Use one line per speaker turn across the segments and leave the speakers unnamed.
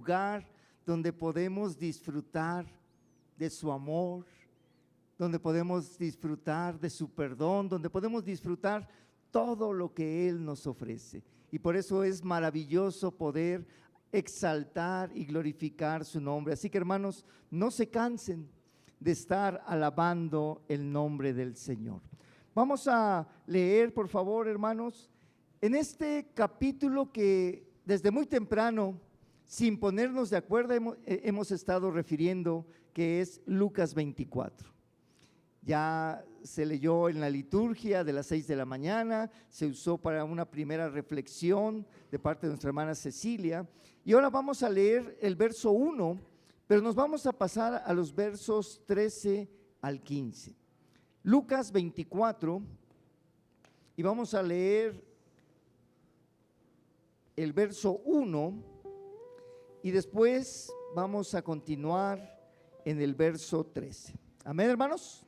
lugar donde podemos disfrutar de su amor, donde podemos disfrutar de su perdón, donde podemos disfrutar todo lo que Él nos ofrece. Y por eso es maravilloso poder exaltar y glorificar su nombre. Así que, hermanos, no se cansen de estar alabando el nombre del Señor. Vamos a leer, por favor, hermanos, en este capítulo que desde muy temprano, sin ponernos de acuerdo, hemos estado refiriendo, que es Lucas 24. Ya se leyó en la liturgia de las 6 de la mañana, se usó para una primera reflexión de parte de nuestra hermana Cecilia, y ahora vamos a leer el verso 1, pero nos vamos a pasar a los versos 13 al 15. Lucas 24, y vamos a leer el verso 1, y después vamos a continuar en el verso 13. Amén, hermanos.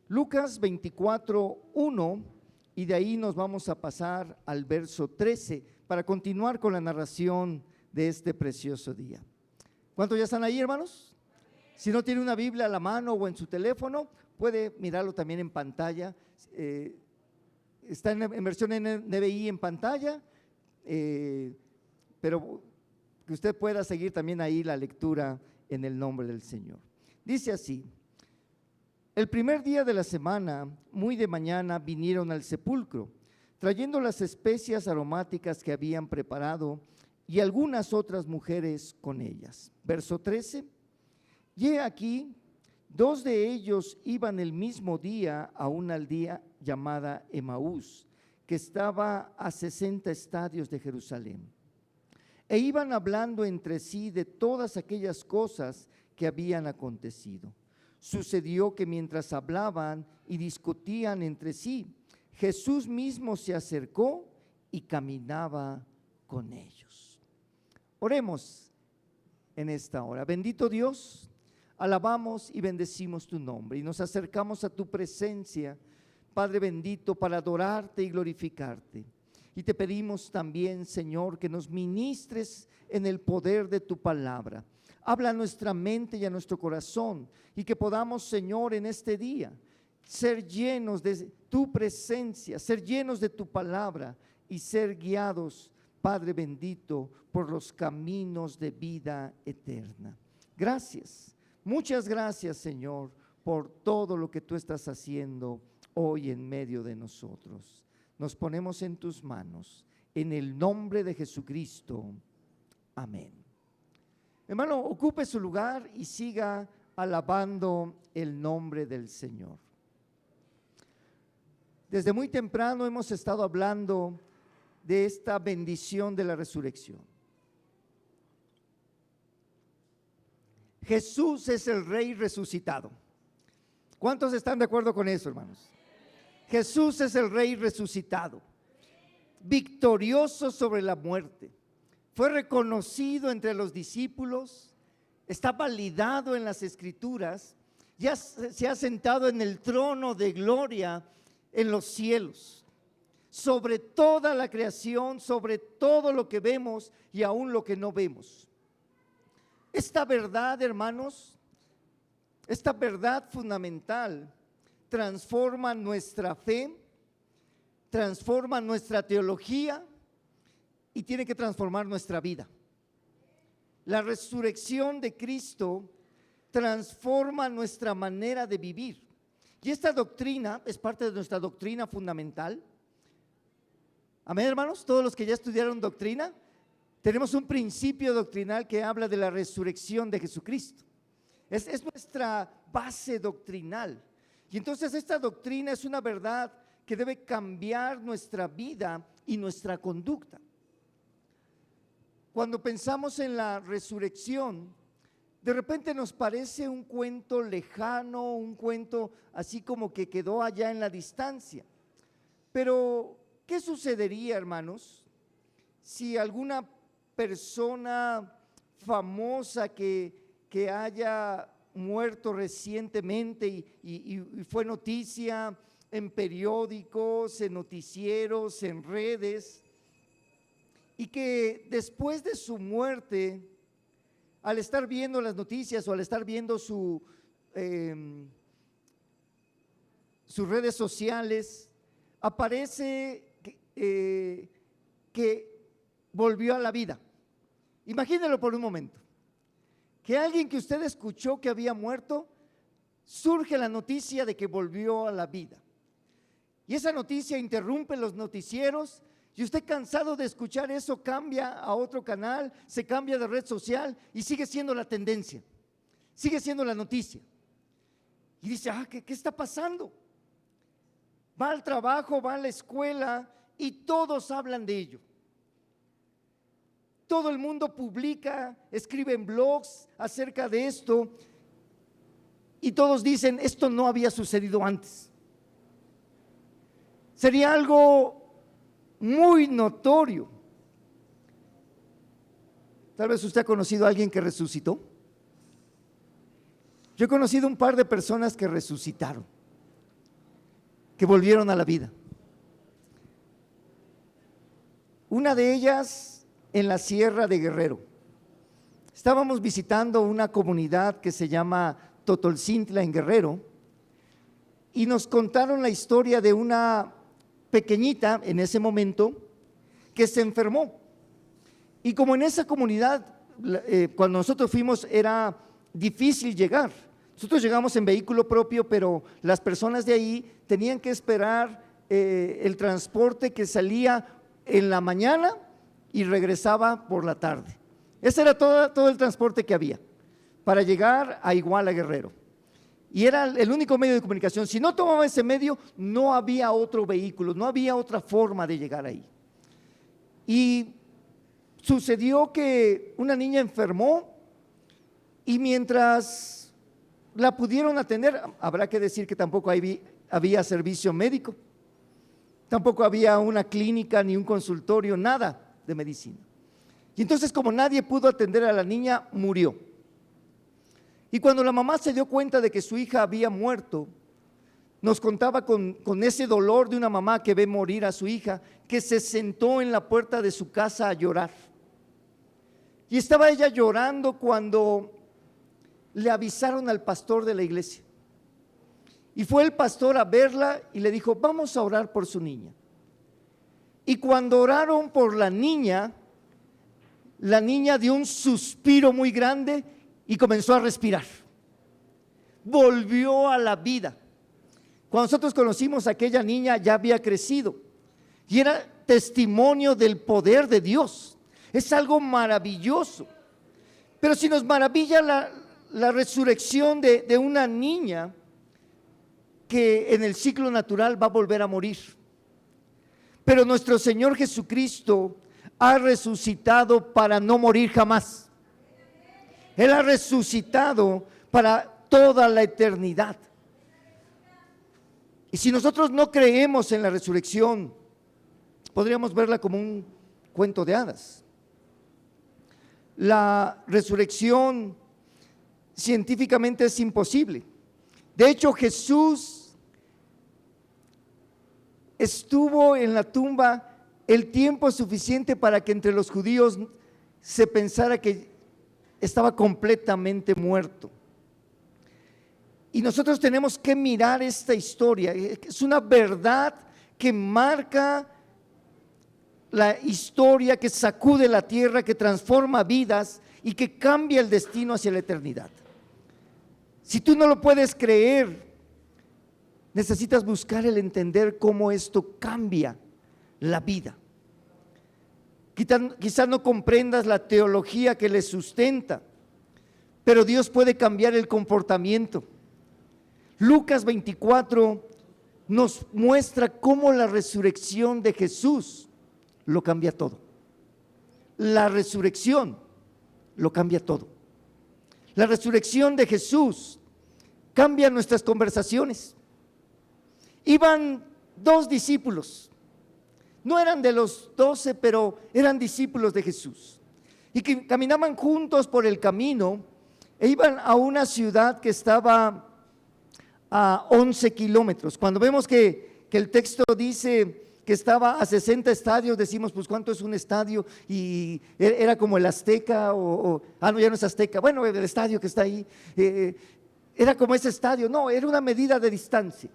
Lucas 24, 1, y de ahí nos vamos a pasar al verso 13 para continuar con la narración de este precioso día. ¿Cuántos ya están ahí, hermanos? Si no tiene una Biblia a la mano o en su teléfono, puede mirarlo también en pantalla. Está en versión NBI en pantalla, pero que usted pueda seguir también ahí la lectura en el nombre del Señor. Dice así: el primer día de la semana, muy de mañana, vinieron al sepulcro, trayendo las especias aromáticas que habían preparado y algunas otras mujeres con ellas. Verso 13, y he aquí, 2 de ellos iban el mismo día a una aldea llamada Emaús, que estaba a 60 estadios de Jerusalén. E iban hablando entre sí de todas aquellas cosas que habían acontecido. Sucedió que mientras hablaban y discutían entre sí, Jesús mismo se acercó y caminaba con ellos. Oremos en esta hora. Bendito Dios, alabamos y bendecimos tu nombre y nos acercamos a tu presencia, Padre bendito, para adorarte y glorificarte. Y te pedimos también, Señor, que nos ministres en el poder de tu palabra. Habla a nuestra mente y a nuestro corazón, y que podamos, Señor, en este día ser llenos de tu presencia, ser llenos de tu palabra y ser guiados, Padre bendito, por los caminos de vida eterna. Gracias, muchas gracias, Señor, por todo lo que tú estás haciendo hoy en medio de nosotros. Nos ponemos en tus manos, en el nombre de Jesucristo. Amén. Hermano, ocupe su lugar y siga alabando el nombre del Señor. Desde muy temprano hemos estado hablando de esta bendición de la resurrección. Jesús es el Rey resucitado. ¿Cuántos están de acuerdo con eso, hermanos? Jesús es el Rey resucitado, victorioso sobre la muerte. Fue reconocido entre los discípulos, está validado en las Escrituras, ya se ha sentado en el trono de gloria en los cielos, sobre toda la creación, sobre todo lo que vemos y aún lo que no vemos. Esta verdad, hermanos, esta verdad fundamental transforma nuestra fe, transforma nuestra teología y tiene que transformar nuestra vida. La resurrección de Cristo transforma nuestra manera de vivir. Y esta doctrina es parte de nuestra doctrina fundamental. Amén, hermanos, todos los que ya estudiaron doctrina, tenemos un principio doctrinal que habla de la resurrección de Jesucristo. Es nuestra base doctrinal. Y entonces esta doctrina es una verdad que debe cambiar nuestra vida y nuestra conducta. Cuando pensamos en la resurrección, de repente nos parece un cuento lejano, un cuento así como que quedó allá en la distancia. Pero, ¿qué sucedería, hermanos, si alguna persona famosa que haya muerto recientemente y fue noticia en periódicos, en noticieros, en redes, y que después de su muerte, al estar viendo las noticias o al estar viendo sus redes sociales, aparece que volvió a la vida. Imagínenlo por un momento, que alguien que usted escuchó que había muerto, surge la noticia de que volvió a la vida. Y esa noticia interrumpe los noticieros y usted, cansado de escuchar eso, cambia a otro canal, se cambia de red social y sigue siendo la tendencia, sigue siendo la noticia. Y dice, ¿qué está pasando? Va al trabajo, va a la escuela y todos hablan de ello. Todo el mundo publica, escribe en blogs acerca de esto y todos dicen, esto no había sucedido antes. Sería algo muy notorio. Tal vez usted ha conocido a alguien que resucitó. Yo he conocido un par de personas que resucitaron, que volvieron a la vida. Una de ellas en la Sierra de Guerrero. Estábamos visitando una comunidad que se llama Totolcintla en Guerrero y nos contaron la historia de una pequeñita en ese momento que se enfermó. Y como en esa comunidad, cuando nosotros fuimos, era difícil llegar. Nosotros llegamos en vehículo propio, pero las personas de ahí tenían que esperar el transporte que salía en la mañana y regresaba por la tarde. Ese era todo el transporte que había para llegar a Iguala Guerrero. Y era el único medio de comunicación. Si no tomaba ese medio, no había otro vehículo, no había otra forma de llegar ahí. Y sucedió que una niña enfermó y mientras la pudieron atender, habrá que decir que tampoco había servicio médico, tampoco había una clínica ni un consultorio, nada de medicina. Y entonces, como nadie pudo atender a la niña, murió. Y cuando la mamá se dio cuenta de que su hija había muerto, nos contaba con ese dolor de una mamá que ve morir a su hija, que se sentó en la puerta de su casa a llorar. Y estaba ella llorando cuando le avisaron al pastor de la iglesia. Y fue el pastor a verla y le dijo, vamos a orar por su niña. Y cuando oraron por la niña dio un suspiro muy grande y comenzó a respirar. Volvió a la vida. Cuando nosotros conocimos a aquella niña, ya había crecido y era testimonio del poder de Dios. Es algo maravilloso. Pero si nos maravilla la resurrección de una niña que en el ciclo natural va a volver a morir, pero nuestro Señor Jesucristo ha resucitado para no morir jamás. Él ha resucitado para toda la eternidad. Y si nosotros no creemos en la resurrección, podríamos verla como un cuento de hadas. La resurrección científicamente es imposible. De hecho, Jesús estuvo en la tumba el tiempo suficiente para que entre los judíos se pensara que estaba completamente muerto. Y nosotros tenemos que mirar esta historia. Es una verdad que marca la historia, que sacude la tierra, que transforma vidas y que cambia el destino hacia la eternidad. Si tú no lo puedes creer, necesitas buscar el entender cómo esto cambia la vida. Quizás no comprendas la teología que le sustenta, pero Dios puede cambiar el comportamiento. Lucas 24 nos muestra cómo la resurrección de Jesús lo cambia todo. La resurrección lo cambia todo. La resurrección de Jesús cambia nuestras conversaciones. Iban 2 discípulos. No eran de los 12, pero eran discípulos de Jesús. Y que caminaban juntos por el camino e iban a una ciudad que estaba a 11 kilómetros. Cuando vemos que el texto dice que estaba a 60 estadios, decimos, pues ¿cuánto es un estadio? Y era como el Azteca, no, ya no es Azteca, bueno, el estadio que está ahí, era como ese estadio, no, era una medida de distancia,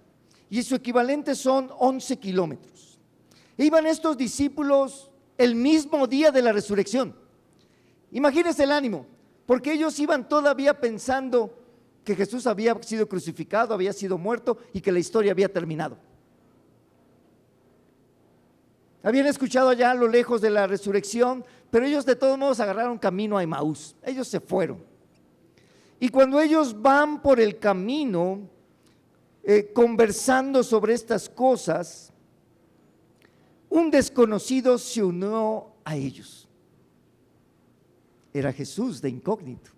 y su equivalente son 11 kilómetros. Iban estos discípulos el mismo día de la resurrección. Imagínense el ánimo, porque ellos iban todavía pensando que Jesús había sido crucificado, había sido muerto y que la historia había terminado. Habían escuchado allá a lo lejos de la resurrección, pero ellos de todos modos agarraron camino a Emaús. Ellos se fueron. Y cuando ellos van por el camino, conversando sobre estas cosas, un desconocido se unió a ellos. Era Jesús de incógnito.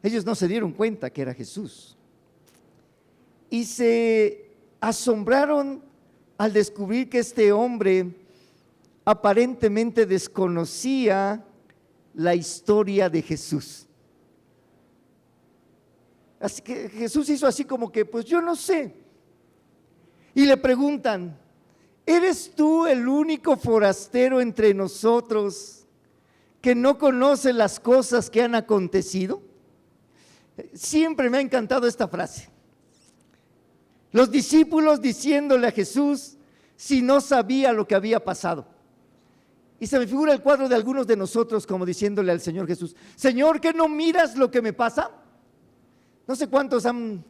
Ellos no se dieron cuenta que era Jesús. Y se asombraron al descubrir que este hombre aparentemente desconocía la historia de Jesús. Así que Jesús hizo así como que, pues yo no sé. Y le preguntan, ¿eres tú el único forastero entre nosotros que no conoce las cosas que han acontecido? Siempre me ha encantado esta frase. Los discípulos diciéndole a Jesús si no sabía lo que había pasado. Y se me figura el cuadro de algunos de nosotros como diciéndole al Señor Jesús, Señor, ¿que no miras lo que me pasa? No sé cuántos han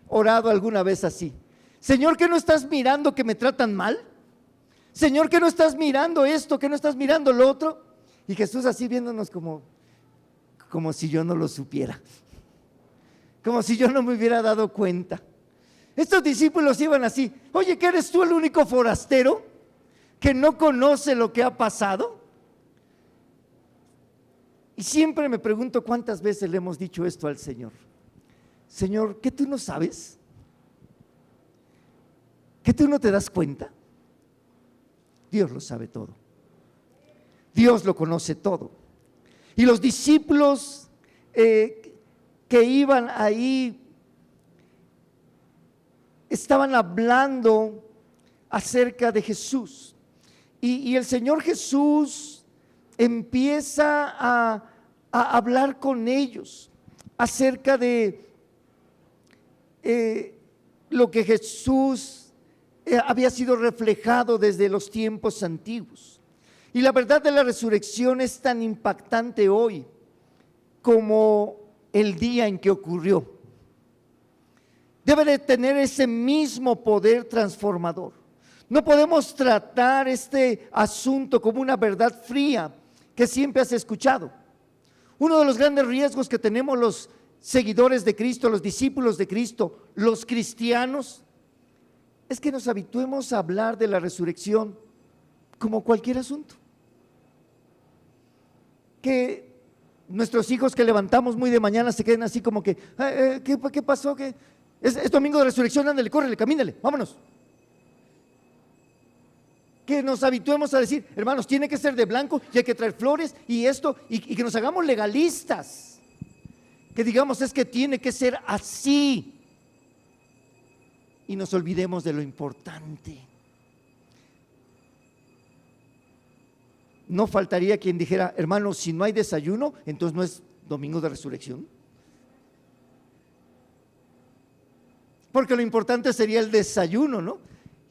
orado alguna vez así. Señor, ¿que no estás mirando que me tratan mal? Señor, ¿que no estás mirando esto? ¿Que no estás mirando lo otro? Y Jesús así viéndonos como si yo no lo supiera, como si yo no me hubiera dado cuenta. Estos discípulos iban así, oye, ¿que eres tú el único forastero que no conoce lo que ha pasado? Y siempre me pregunto cuántas veces le hemos dicho esto al Señor. Señor, ¿que tú no sabes? ¿Que tú no te das cuenta? Dios lo sabe todo. Dios lo conoce todo. Y los discípulos que iban ahí estaban hablando acerca de Jesús. Y el Señor Jesús empieza a hablar con ellos acerca de lo que Jesús había sido reflejado desde los tiempos antiguos. Y la verdad de la resurrección es tan impactante hoy como el día en que ocurrió. Debe de tener ese mismo poder transformador. No podemos tratar este asunto como una verdad fría que siempre has escuchado. Uno de los grandes riesgos que tenemos los seguidores de Cristo, los discípulos de Cristo, los cristianos, es que nos habituemos a hablar de la resurrección como cualquier asunto. Que nuestros hijos que levantamos muy de mañana se queden así como que, ¿qué pasó? ¿Qué? Es domingo de resurrección, ándale, córrele, camínale, vámonos. Que nos habituemos a decir, hermanos, tiene que ser de blanco y hay que traer flores y esto, y que nos hagamos legalistas. Que digamos, es que tiene que ser así. Y nos olvidemos de lo importante. No faltaría quien dijera, hermanos, si no hay desayuno, entonces no es domingo de resurrección. Porque lo importante sería el desayuno, ¿no?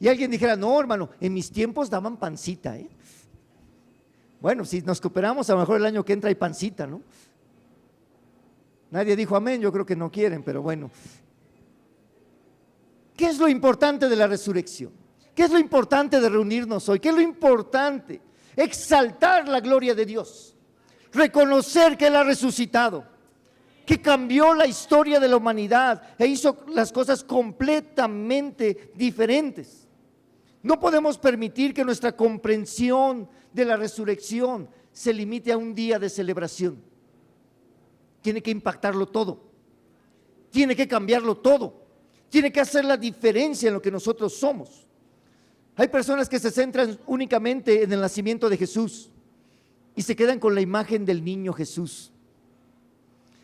Y alguien dijera, no, hermano, en mis tiempos daban pancita, ¿eh? Bueno, si nos cooperamos, a lo mejor el año que entra hay pancita, ¿no? Nadie dijo amén, yo creo que no quieren, pero bueno. ¿Qué es lo importante de la resurrección? ¿Qué es lo importante de reunirnos hoy? ¿Qué es lo importante? Exaltar la gloria de Dios, reconocer que Él ha resucitado, que cambió la historia de la humanidad e hizo las cosas completamente diferentes. No podemos permitir que nuestra comprensión de la resurrección se limite a un día de celebración. Tiene que impactarlo todo, tiene que cambiarlo todo, tiene que hacer la diferencia en lo que nosotros somos. Hay personas que se centran únicamente en el nacimiento de Jesús y se quedan con la imagen del niño Jesús.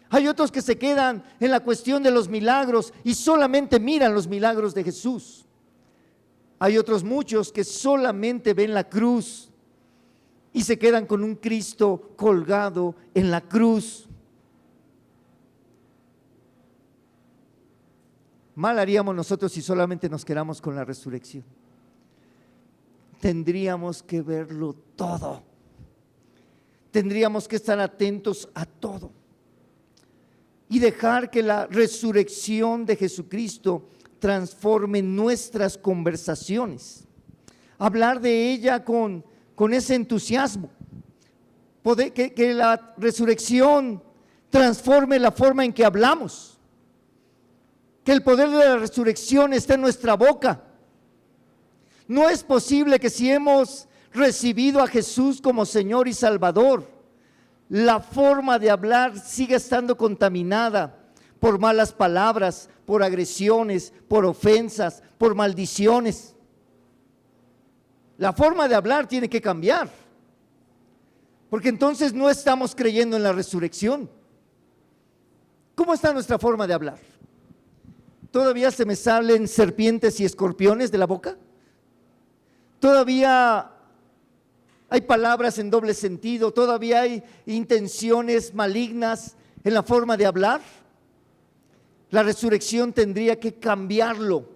Hay otros que se quedan en la cuestión de los milagros y solamente miran los milagros de Jesús. Hay otros muchos que solamente ven la cruz y se quedan con un Cristo colgado en la cruz. Mal haríamos nosotros si solamente nos quedamos con la resurrección. Tendríamos que verlo todo. Tendríamos que estar atentos a todo y dejar que la resurrección de Jesucristo transforme nuestras conversaciones. Hablar de ella con ese entusiasmo. Que la resurrección transforme la forma en que hablamos. Que el poder de la resurrección esté en nuestra boca. No es posible que si hemos recibido a Jesús como Señor y Salvador, la forma de hablar siga estando contaminada por malas palabras, por agresiones, por ofensas, por maldiciones. La forma de hablar tiene que cambiar, porque entonces no estamos creyendo en la resurrección. ¿Cómo está nuestra forma de hablar? ¿Todavía se me salen serpientes y escorpiones de la boca? ¿Todavía hay palabras en doble sentido? ¿Todavía hay intenciones malignas en la forma de hablar? La resurrección tendría que cambiarlo.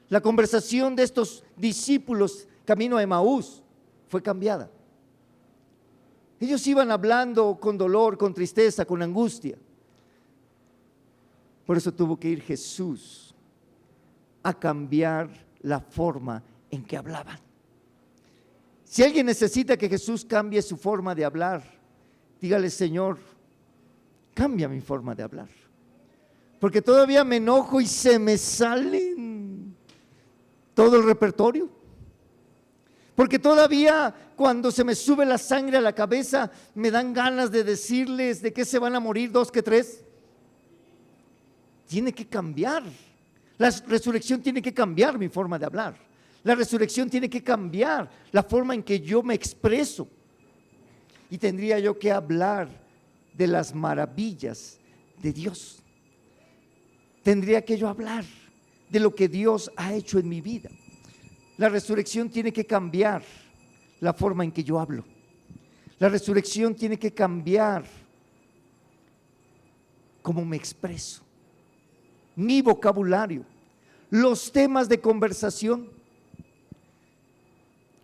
La conversación de estos discípulos camino a Emaús fue cambiada. Ellos iban hablando con dolor, con tristeza, con angustia. Por eso tuvo que ir Jesús a cambiar la forma en que hablaban. Si alguien necesita que Jesús cambie su forma de hablar, dígale: Señor, cambia mi forma de hablar, porque todavía me enojo y se me salen todo el repertorio, porque todavía cuando se me sube la sangre a la cabeza me dan ganas de decirles de qué se van a morir dos que tres. Tiene que cambiar. La resurrección tiene que cambiar mi forma de hablar. La resurrección tiene que cambiar la forma en que yo me expreso. Y tendría yo que hablar de las maravillas de Dios. Tendría que yo hablar de lo que Dios ha hecho en mi vida. La resurrección tiene que cambiar la forma en que yo hablo. La resurrección tiene que cambiar cómo me expreso, mi vocabulario, los temas de conversación.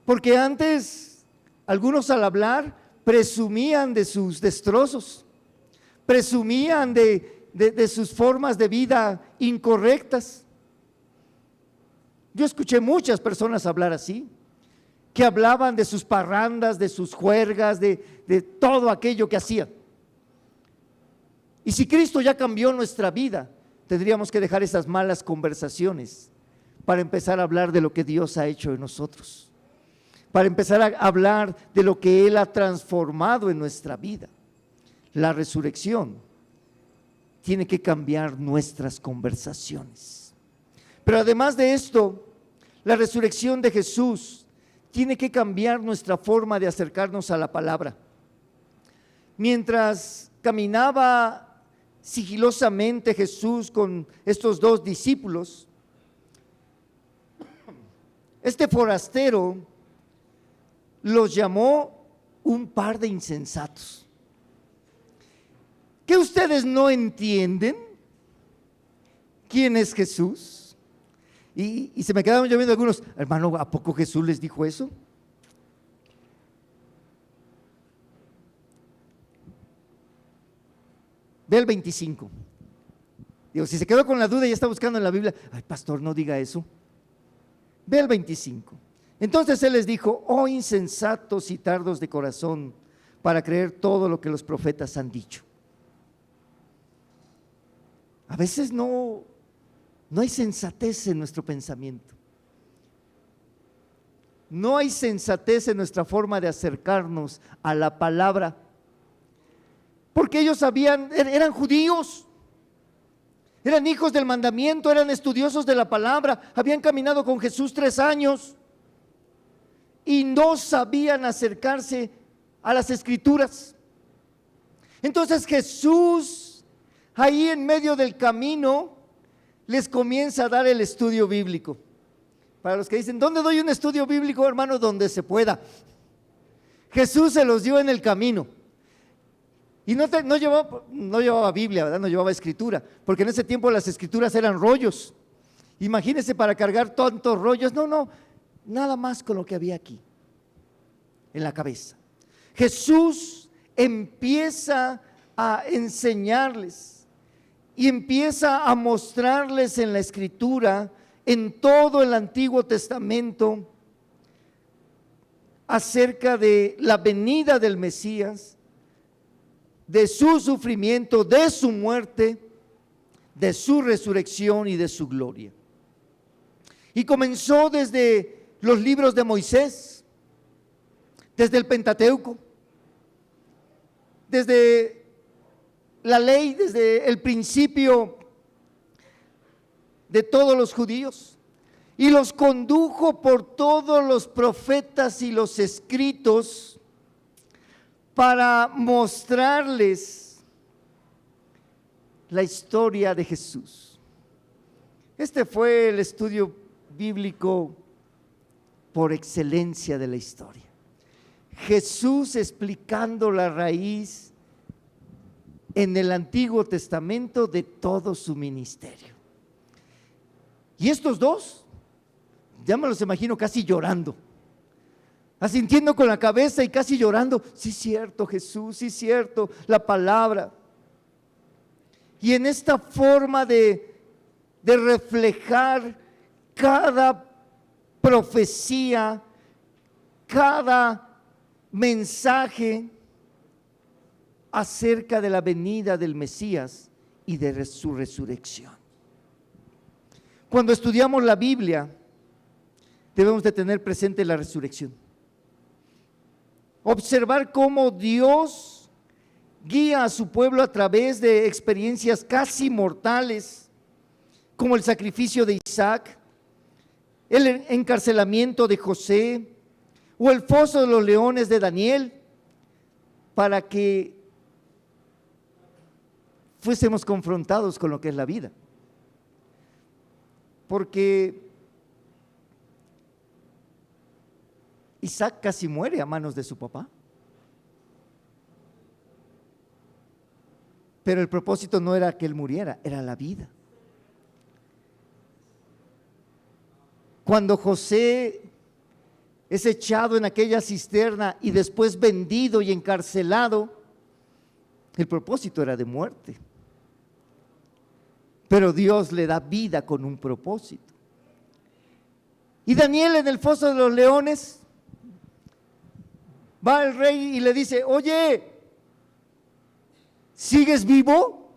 Porque antes algunos al hablar presumían de sus destrozos, presumían de sus formas de vida incorrectas. Yo escuché muchas personas hablar así, que hablaban de sus parrandas, de sus juergas, de todo aquello que hacían. Y si Cristo ya cambió nuestra vida, tendríamos que dejar esas malas conversaciones para empezar a hablar de lo que Dios ha hecho en nosotros, para empezar a hablar de lo que Él ha transformado en nuestra vida. La resurrección tiene que cambiar nuestras conversaciones. Pero además de esto, la resurrección de Jesús tiene que cambiar nuestra forma de acercarnos a la palabra. Mientras caminaba sigilosamente Jesús con estos dos discípulos, este forastero los llamó un par de insensatos. ¿Qué ustedes no entienden? ¿Quién es Jesús? Y se me quedaron yo viendo algunos: hermano, ¿a poco Jesús les dijo eso? Ve el 25. Digo, si se quedó con la duda y ya está buscando en la Biblia: ay, pastor, no diga eso. Ve el 25. Entonces Él les dijo: oh insensatos y tardos de corazón, para creer todo lo que los profetas han dicho. A veces no hay sensatez en nuestro pensamiento. No hay sensatez en nuestra forma de acercarnos a la palabra. Porque ellos eran judíos, eran hijos del mandamiento, eran estudiosos de la palabra, habían caminado con Jesús 3 años y no sabían acercarse a las Escrituras. Entonces Jesús, ahí en medio del camino, les comienza a dar el estudio bíblico. Para los que dicen, ¿dónde doy un estudio bíblico, hermano? Donde se pueda. Jesús se los dio en el camino. Y no llevaba Biblia, ¿verdad? No llevaba escritura, porque en ese tiempo las escrituras eran rollos. Imagínense para cargar tantos rollos. No, nada más con lo que había aquí, en la cabeza. Jesús empieza a enseñarles y empieza a mostrarles en la escritura, en todo el Antiguo Testamento, acerca de la venida del Mesías, de su sufrimiento, de su muerte, de su resurrección y de su gloria. Y comenzó desde los libros de Moisés, desde el Pentateuco, desde la ley, desde el principio de todos los judíos, y los condujo por todos los profetas y los escritos para mostrarles la historia de Jesús. Este fue el estudio bíblico por excelencia de la historia. Jesús explicando la raíz en el Antiguo Testamento de todo su ministerio. Y estos dos, ya me los imagino casi llorando, asintiendo con la cabeza y casi llorando. Sí, cierto, Jesús, sí, cierto, la palabra. Y en esta forma de reflejar cada profecía, cada mensaje acerca de la venida del Mesías y de su resurrección. Cuando estudiamos la Biblia, debemos de tener presente la resurrección. Observar cómo Dios guía a su pueblo a través de experiencias casi mortales, como el sacrificio de Isaac, el encarcelamiento de José o el foso de los leones de Daniel, para que fuésemos confrontados con lo que es la vida. Porque Isaac casi muere a manos de su papá. Pero el propósito no era que él muriera, era la vida. Cuando José es echado en aquella cisterna y después vendido y encarcelado, el propósito era de muerte. Pero Dios le da vida con un propósito. Y Daniel en el foso de los leones, va el rey y le dice: oye, ¿sigues vivo?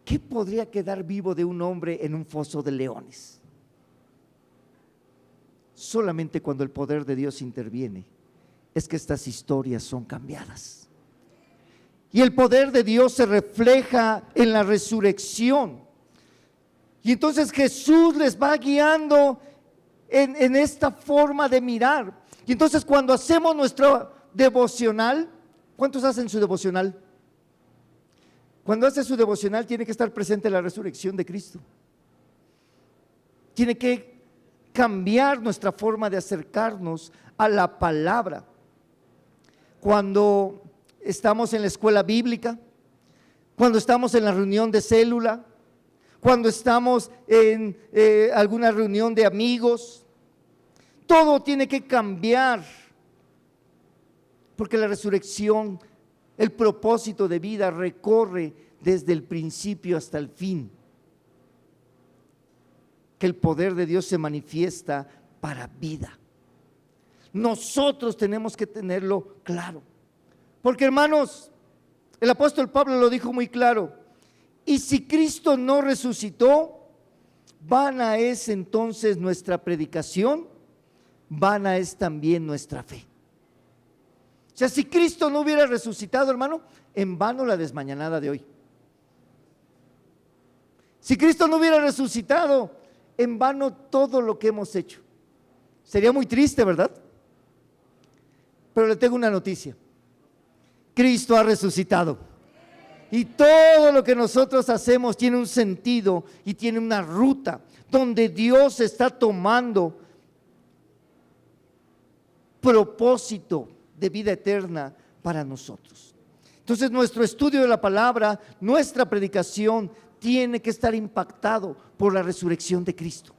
¿Qué podría quedar vivo de un hombre en un foso de leones? Solamente cuando el poder de Dios interviene es que estas historias son cambiadas. Y el poder de Dios se refleja en la resurrección. Y entonces Jesús les va guiando en esta forma de mirar. Y entonces cuando hacemos nuestro devocional, ¿cuántos hacen su devocional? Cuando hace su devocional tiene que estar presente la resurrección de Cristo. Tiene que cambiar nuestra forma de acercarnos a la palabra. Cuando estamos en la escuela bíblica, cuando estamos en la reunión de célula, cuando estamos en alguna reunión de amigos, todo tiene que cambiar, porque la resurrección, el propósito de vida recorre desde el principio hasta el fin, que el poder de Dios se manifiesta para vida. Nosotros tenemos que tenerlo claro, porque hermanos, el apóstol Pablo lo dijo muy claro: y si Cristo no resucitó, vana es entonces nuestra predicación, vana es también nuestra fe. O sea, si Cristo no hubiera resucitado, hermano, en vano la desmañanada de hoy. Si Cristo no hubiera resucitado, en vano todo lo que hemos hecho. Sería muy triste, ¿verdad? Pero le tengo una noticia: Cristo ha resucitado. Y todo lo que nosotros hacemos tiene un sentido y tiene una ruta donde Dios está tomando propósito de vida eterna para nosotros. Entonces nuestro estudio de la palabra, nuestra predicación tiene que estar impactado por la resurrección de Cristo.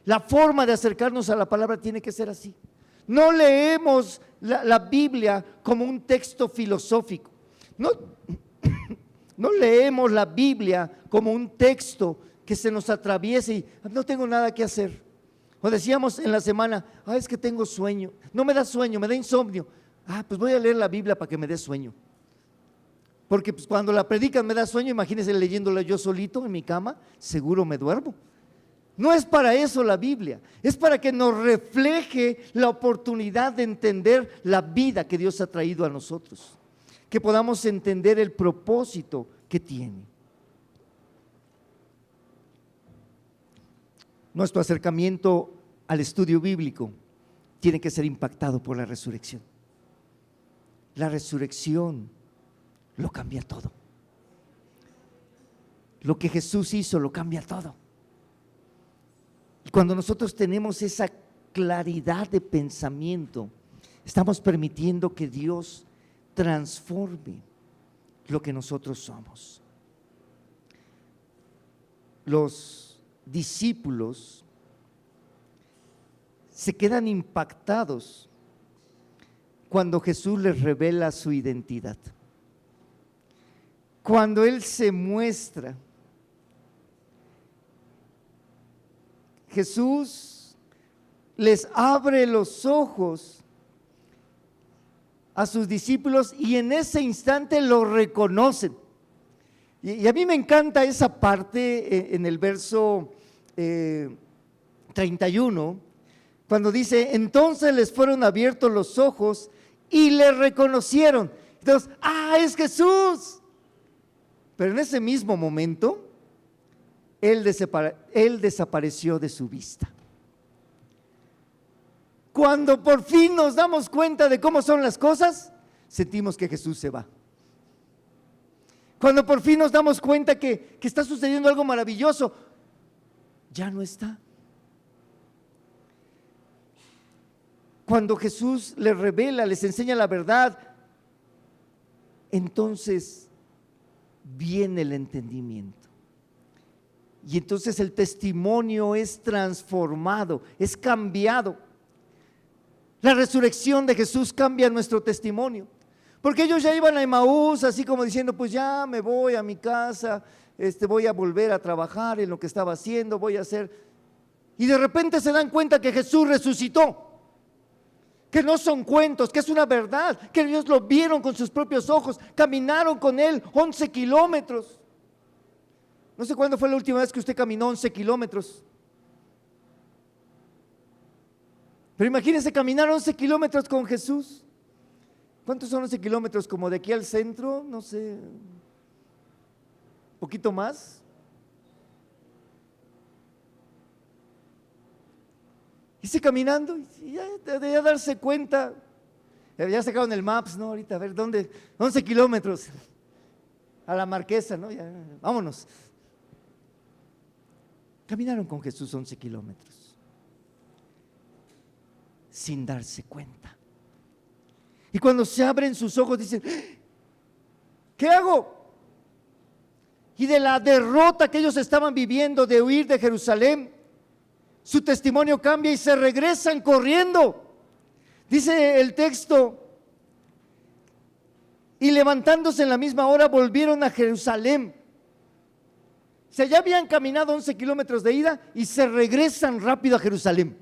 La forma de acercarnos a la palabra tiene que ser así. No leemos la Biblia como un texto filosófico. No leemos la Biblia como un texto que se nos atraviese y no tengo nada que hacer. O decíamos en la semana, es que tengo sueño. No me da sueño, me da insomnio. Pues voy a leer la Biblia para que me dé sueño. Porque pues, cuando la predican me da sueño, imagínense leyéndola yo solito en mi cama, seguro me duermo. No es para eso la Biblia, es para que nos refleje la oportunidad de entender la vida que Dios ha traído a nosotros, que podamos entender el propósito que tiene. Nuestro acercamiento al estudio bíblico tiene que ser impactado por la resurrección. La resurrección lo cambia todo. Lo que Jesús hizo lo cambia todo. Y cuando nosotros tenemos esa claridad de pensamiento, estamos permitiendo que Dios transforme lo que nosotros somos. Los discípulos se quedan impactados cuando Jesús les revela su identidad. Cuando Él se muestra, Jesús les abre los ojos a sus discípulos y en ese instante lo reconocen. Y a mí me encanta esa parte en el verso 31, cuando dice, entonces les fueron abiertos los ojos y le reconocieron. Entonces, es Jesús. Pero en ese mismo momento, Él desapareció de su vista. Cuando por fin nos damos cuenta de cómo son las cosas, sentimos que Jesús se va. Cuando por fin nos damos cuenta que está sucediendo algo maravilloso, ya no está. Cuando Jesús les revela, les enseña la verdad, entonces viene el entendimiento. Y entonces el testimonio es transformado, es cambiado. La resurrección de Jesús cambia nuestro testimonio. Porque ellos ya iban a Emaús, así como diciendo, pues ya me voy a mi casa, voy a volver a trabajar en lo que estaba haciendo, voy a hacer. Y de repente se dan cuenta que Jesús resucitó, que no son cuentos, que es una verdad, que ellos lo vieron con sus propios ojos, caminaron con Él 11 kilómetros. No sé cuándo fue la última vez que usted caminó 11 kilómetros. Pero imagínense caminar 11 kilómetros con Jesús. ¿Cuántos son 11 kilómetros? Como de aquí al centro, no sé, un poquito más. Hice caminando y ya debía darse cuenta. Ya sacaron el Maps, ¿no? Ahorita, a ver, ¿dónde? 11 kilómetros. A la Marquesa, ¿no? Ya, vámonos. Caminaron con Jesús 11 kilómetros. Sin darse cuenta. Y cuando se abren sus ojos dicen, ¿qué hago? Y de la derrota que ellos estaban viviendo de huir de Jerusalén, su testimonio cambia y se regresan corriendo. Dice el texto, y levantándose en la misma hora volvieron a Jerusalén. O sea, ya habían caminado 11 kilómetros de ida y se regresan rápido a Jerusalén.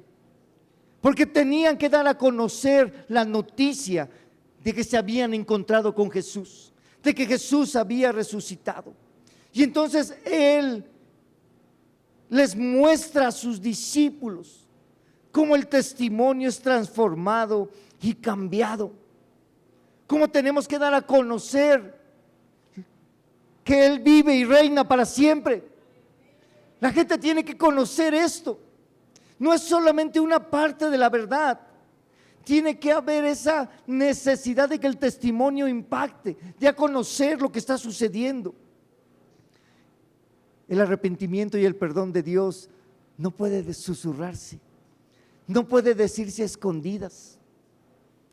Porque tenían que dar a conocer la noticia de que se habían encontrado con Jesús, de que Jesús había resucitado. Y entonces Él les muestra a sus discípulos cómo el testimonio es transformado y cambiado. Cómo tenemos que dar a conocer que Él vive y reina para siempre. La gente tiene que conocer esto. No es solamente una parte de la verdad. Tiene que haber esa necesidad de que el testimonio impacte, de a conocer lo que está sucediendo. El arrepentimiento y el perdón de Dios no puede susurrarse, no puede decirse a escondidas,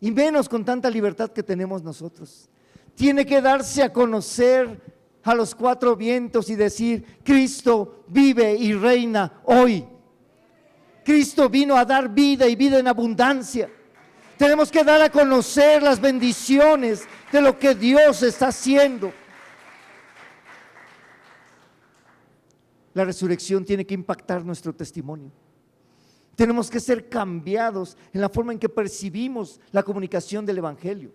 y menos con tanta libertad que tenemos nosotros. Tiene que darse a conocer a los cuatro vientos y decir: Cristo vive y reina hoy. Cristo vino a dar vida y vida en abundancia. Tenemos que dar a conocer las bendiciones de lo que Dios está haciendo. La resurrección tiene que impactar nuestro testimonio. Tenemos que ser cambiados en la forma en que percibimos la comunicación del Evangelio.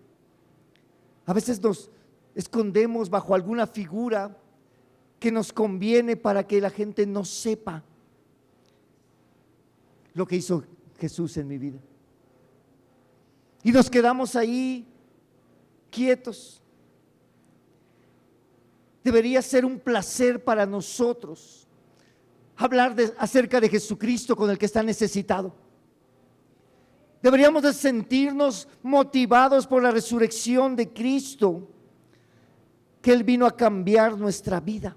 A veces nos escondemos bajo alguna figura que nos conviene para que la gente no sepa lo que hizo Jesús en mi vida. Y nos quedamos ahí quietos. Debería ser un placer para nosotros hablar acerca de Jesucristo con el que está necesitado. Deberíamos de sentirnos motivados por la resurrección de Cristo, que Él vino a cambiar nuestra vida,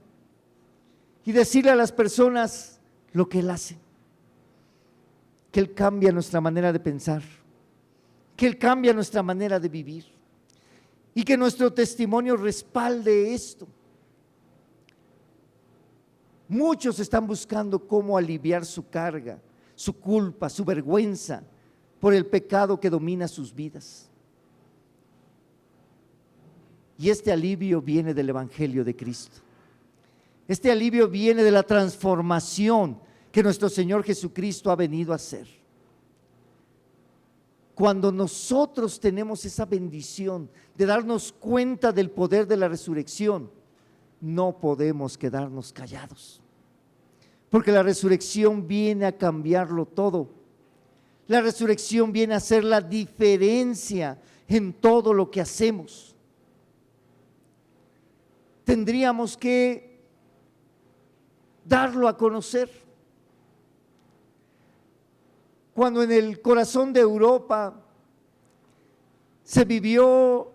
y decirle a las personas lo que Él hace, que Él cambia nuestra manera de pensar, que Él cambia nuestra manera de vivir, y que nuestro testimonio respalde esto. Muchos están buscando cómo aliviar su carga, su culpa, su vergüenza por el pecado que domina sus vidas. Y este alivio viene del Evangelio de Cristo. Este alivio viene de la transformación que nuestro Señor Jesucristo ha venido a hacer. Cuando nosotros tenemos esa bendición de darnos cuenta del poder de la resurrección, no podemos quedarnos callados, porque la resurrección viene a cambiarlo todo. La resurrección viene a hacer la diferencia en todo lo que hacemos. Tendríamos que darlo a conocer. Cuando en el corazón de Europa se vivió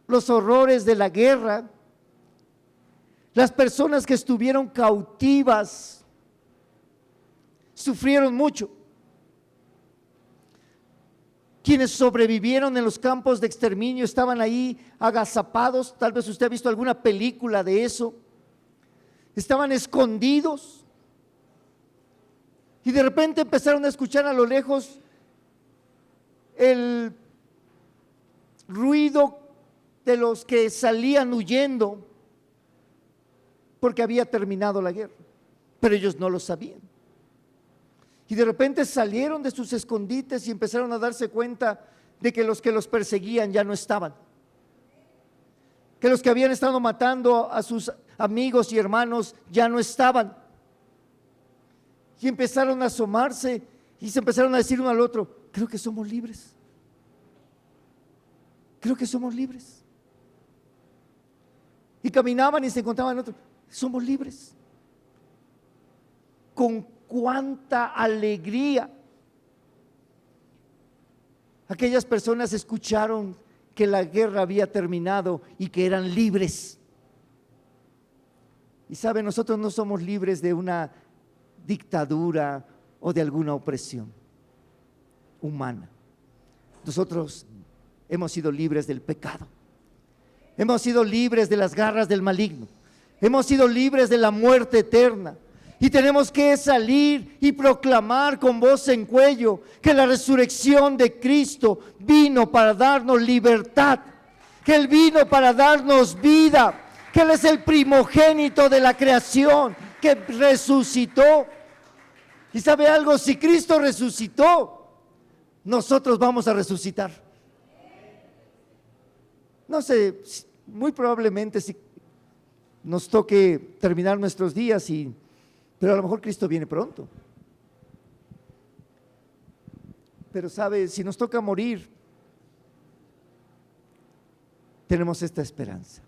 los horrores de la guerra, las personas que estuvieron cautivas sufrieron mucho. Quienes sobrevivieron en los campos de exterminio estaban ahí agazapados. Tal vez usted ha visto alguna película de eso. Estaban escondidos y de repente empezaron a escuchar a lo lejos el ruido de los que salían huyendo porque había terminado la guerra, pero ellos no lo sabían. Y de repente salieron de sus escondites y empezaron a darse cuenta de que los perseguían ya no estaban, que los que habían estado matando a sus amigos y hermanos ya no estaban. Y empezaron a asomarse y se empezaron a decir uno al otro: creo que somos libres, creo que somos libres. Y caminaban y se encontraban otros: somos libres. Con cuánta alegría aquellas personas escucharon que la guerra había terminado y que eran libres. Y saben, nosotros no somos libres de una dictadura o de alguna opresión humana. Nosotros hemos sido libres del pecado, hemos sido libres de las garras del maligno, hemos sido libres de la muerte eterna. Y tenemos que salir y proclamar con voz en cuello que la resurrección de Cristo vino para darnos libertad, que Él vino para darnos vida, que Él es el primogénito de la creación, que resucitó. Y sabe algo, si Cristo resucitó, nosotros vamos a resucitar. No sé, muy probablemente si nos toque terminar nuestros días pero a lo mejor Cristo viene pronto. Pero sabe, si nos toca morir, tenemos esta esperanza.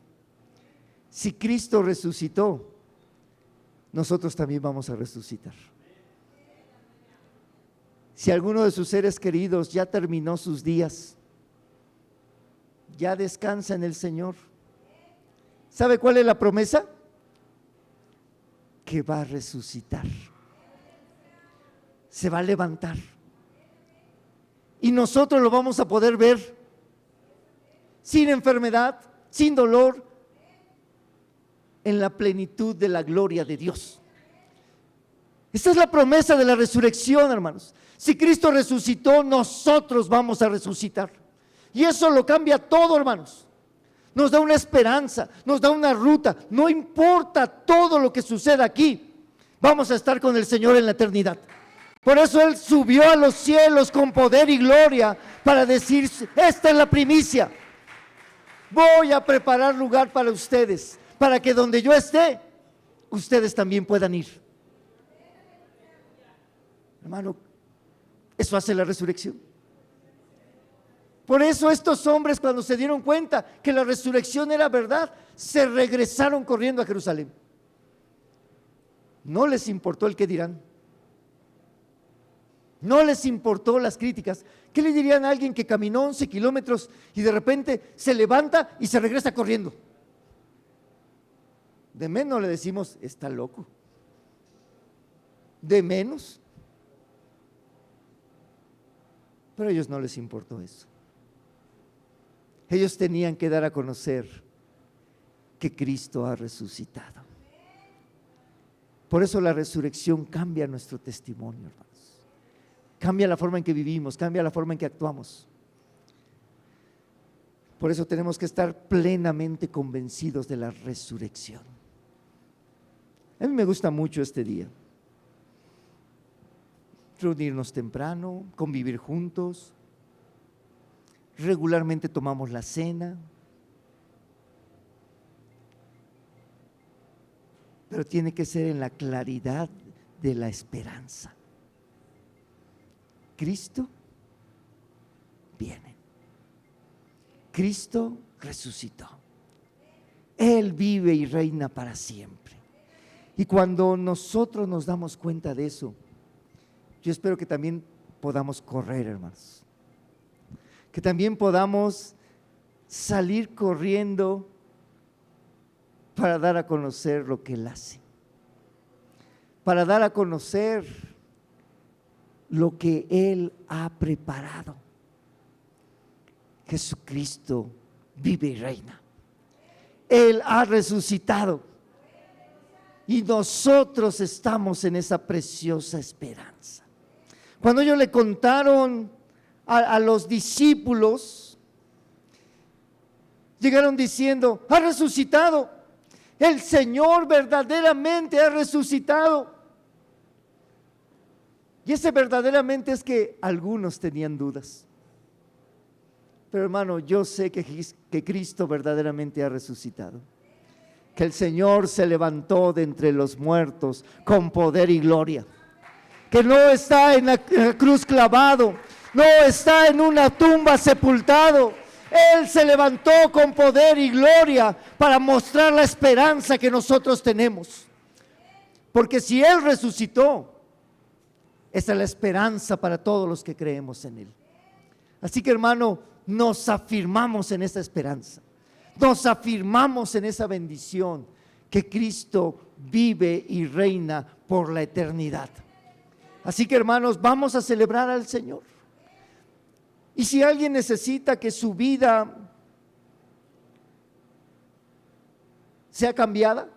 Si Cristo resucitó, nosotros también vamos a resucitar. Si alguno de sus seres queridos ya terminó sus días, ya descansa en el Señor, ¿sabe cuál es la promesa? Que va a resucitar, se va a levantar y nosotros lo vamos a poder ver sin enfermedad, sin dolor, en la plenitud de la gloria de Dios. Esta es la promesa de la resurrección, hermanos. Si Cristo resucitó, nosotros vamos a resucitar. Y eso lo cambia todo, hermanos. Nos da una esperanza, nos da una ruta. No importa todo lo que suceda aquí, vamos a estar con el Señor en la eternidad. Por eso Él subió a los cielos con poder y gloria para decir: esta es la primicia. Voy a preparar lugar para ustedes, para que donde yo esté, ustedes también puedan ir. Hermano, eso hace la resurrección. Por eso estos hombres, cuando se dieron cuenta que la resurrección era verdad, se regresaron corriendo a Jerusalén. No les importó el qué dirán. No les importó las críticas. ¿Qué le dirían a alguien que caminó 11 kilómetros y de repente se levanta y se regresa corriendo? De menos le decimos: está loco. De menos. Pero a ellos no les importó eso. Ellos tenían que dar a conocer que Cristo ha resucitado. Por eso la resurrección cambia nuestro testimonio, hermanos. Cambia la forma en que vivimos, cambia la forma en que actuamos. Por eso tenemos que estar plenamente convencidos de la resurrección. A mí me gusta mucho este día. Reunirnos temprano, convivir juntos. Regularmente tomamos la cena. Pero tiene que ser en la claridad de la esperanza. Cristo viene. Cristo resucitó. Él vive y reina para siempre. Y cuando nosotros nos damos cuenta de eso, yo espero que también podamos correr, hermanos. Que también podamos salir corriendo para dar a conocer lo que Él hace. Para dar a conocer lo que Él ha preparado. Jesucristo vive y reina. Él ha resucitado. Y nosotros estamos en esa preciosa esperanza. Cuando ellos le contaron a los discípulos, llegaron diciendo: ha resucitado. El Señor verdaderamente ha resucitado. Y ese verdaderamente es que algunos tenían dudas. Pero hermano, yo sé que Cristo verdaderamente ha resucitado. Que el Señor se levantó de entre los muertos con poder y gloria. Que no está en la cruz clavado, no está en una tumba sepultado. Él se levantó con poder y gloria para mostrar la esperanza que nosotros tenemos. Porque si Él resucitó, esa es la esperanza para todos los que creemos en Él. Así que, hermano, nos afirmamos en esa esperanza. Nos afirmamos en esa bendición que Cristo vive y reina por la eternidad. Así que, hermanos, vamos a celebrar al Señor. Y si alguien necesita que su vida sea cambiada,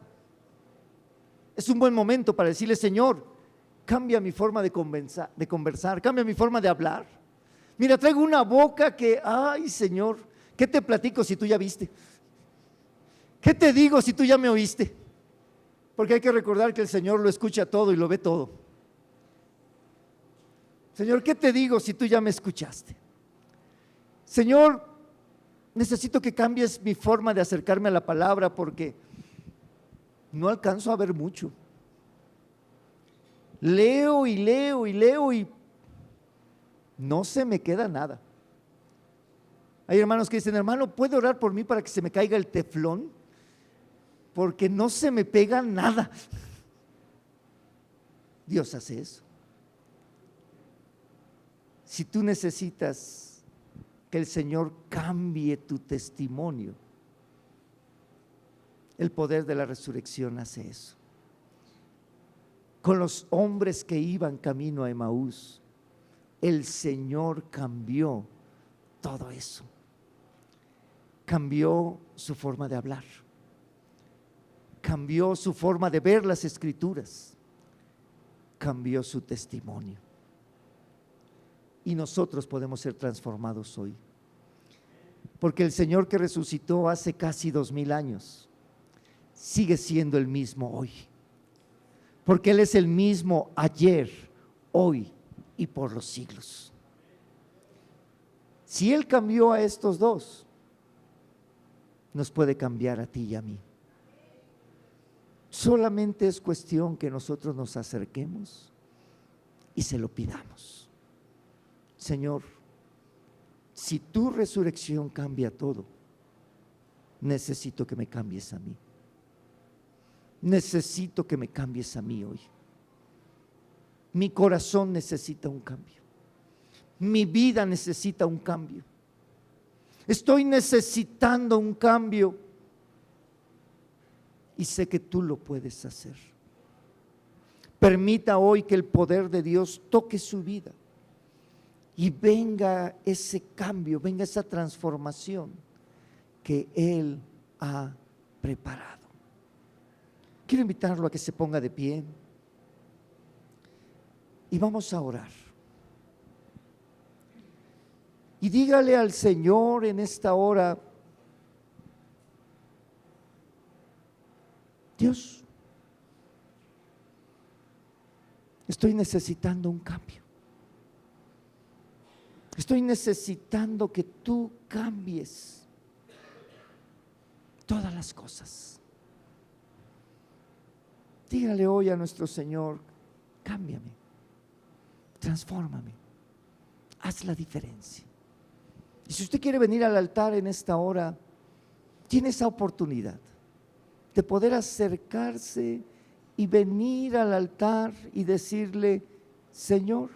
es un buen momento para decirle: Señor, cambia mi forma de conversar, cambia mi forma de hablar. Mira, traigo una boca que, ay Señor, ¿qué te platico si tú ya viste? ¿Qué te digo si tú ya me oíste? Porque hay que recordar que el Señor lo escucha todo y lo ve todo. Señor, ¿qué te digo si tú ya me escuchaste? Señor, necesito que cambies mi forma de acercarme a la palabra porque no alcanzo a ver mucho. Leo y leo y leo y no se me queda nada. Hay hermanos que dicen: hermano, ¿puede orar por mí para que se me caiga el teflón? Porque no se me pega nada. Dios hace eso. Si tú necesitas que el Señor cambie tu testimonio, el poder de la resurrección hace eso. Con los hombres que iban camino a Emaús, el Señor cambió todo eso. Cambió su forma de hablar, cambió su forma de ver las Escrituras, cambió su testimonio. Y nosotros podemos ser transformados hoy, porque el Señor que resucitó hace casi 2000 años sigue siendo el mismo hoy, porque Él es el mismo ayer, hoy y por los siglos. Si Él cambió a estos dos, nos puede cambiar a ti y a mí. Solamente es cuestión que nosotros nos acerquemos y se lo pidamos. Señor, si tu resurrección cambia todo, necesito que me cambies a mí. Necesito que me cambies a mí hoy. Mi corazón necesita un cambio. Mi vida necesita un cambio. Estoy necesitando un cambio y sé que tú lo puedes hacer. Permita hoy que el poder de Dios toque su vida y venga ese cambio, venga esa transformación que Él ha preparado. Quiero invitarlo a que se ponga de pie y vamos a orar. Y dígale al Señor en esta hora: Dios, estoy necesitando un cambio. Estoy necesitando que tú cambies todas las cosas. Dígale hoy a nuestro Señor: cámbiame, transfórmame, haz la diferencia. Y si usted quiere venir al altar en esta hora, tiene esa oportunidad de poder acercarse y venir al altar y decirle: Señor,